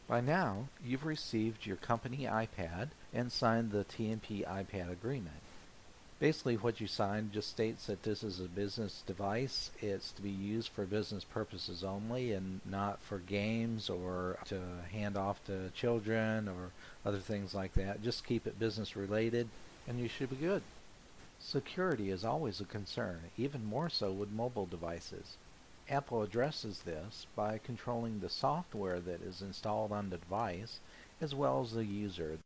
By now, you've received your company iPad and signed the TMP iPad agreement. Basically, what you signed just states that this is a business device. It's to be used for business purposes only and not for games or to hand off to children or other things like that. Just keep it business related and you should be good. Security is always a concern, even more so with mobile devices. Apple addresses this by controlling the software that is installed on the device as well as the user.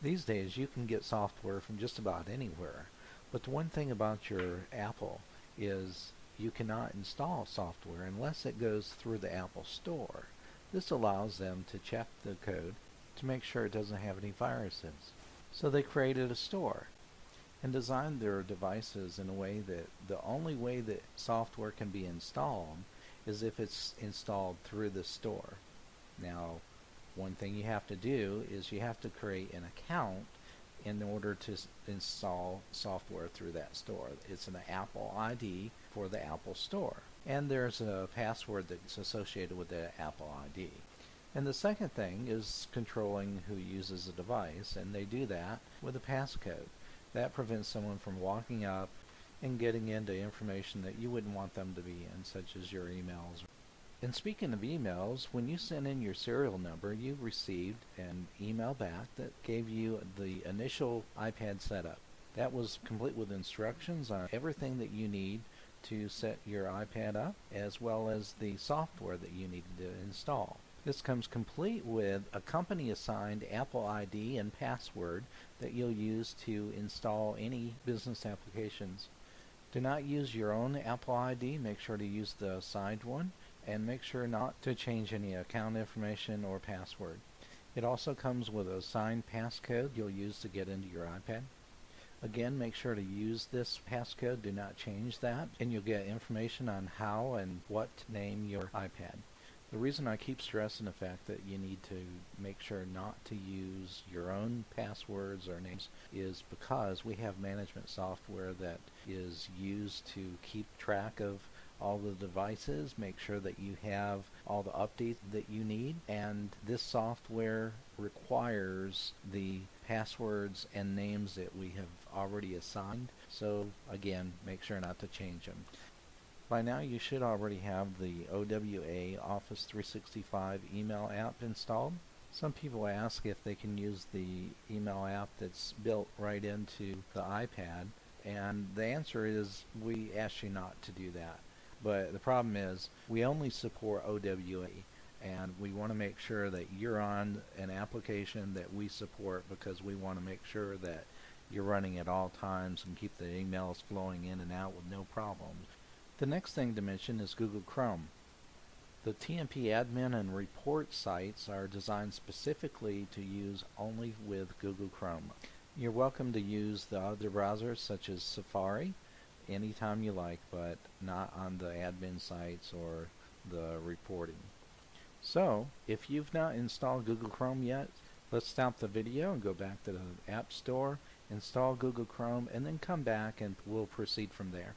These days you can get software from just about anywhere, but the one thing about your Apple is you cannot install software unless it goes through the Apple Store. This allows them to check the code to make sure it doesn't have any viruses. So they created a store and designed their devices in a way that the only way that software can be installed is if it's installed through the store. Now, one thing you have to do is you have to create an account in order to install software through that store. It's an Apple ID for the Apple Store, and there's a password that's associated with the Apple ID. And the second thing is controlling who uses the device, and they do that with a passcode. That prevents someone from walking up and getting into information that you wouldn't want them to be in, such as your emails. And speaking of emails, when you sent in your serial number, you received an email back that gave you the initial iPad setup. That was complete with instructions on everything that you need to set your iPad up, as well as the software that you needed to install. This comes complete with a company-assigned Apple ID and password that you'll use to install any business applications. Do not use your own Apple ID. Make sure to use the assigned one, and make sure not to change any account information or password. It also comes with a signed passcode you'll use to get into your iPad. Again, make sure to use this passcode. Do not change that, and you'll get information on how and what to name your iPad. The reason I keep stressing the fact that you need to make sure not to use your own passwords or names is because we have management software that is used to keep track of all the devices, make sure that you have all the updates that you need, and this software requires the passwords and names that we have already assigned. So again, make sure not to change them. By now you should already have the OWA Office 365 email app installed. Some people ask if they can use the email app that's built right into the iPad, and the answer is we ask you not to do that. But the problem is we only support OWA, and we want to make sure that you're on an application that we support because we want to make sure that you're running at all times and keep the emails flowing in and out with no problems. The next thing to mention is Google Chrome. The TMP admin and report sites are designed specifically to use only with Google Chrome. You're welcome to use the other browsers such as Safari anytime you like, but not on the admin sites or the reporting. So, if you've not installed Google Chrome yet, let's stop the video and go back to the App Store, install Google Chrome, and then come back and we'll proceed from there.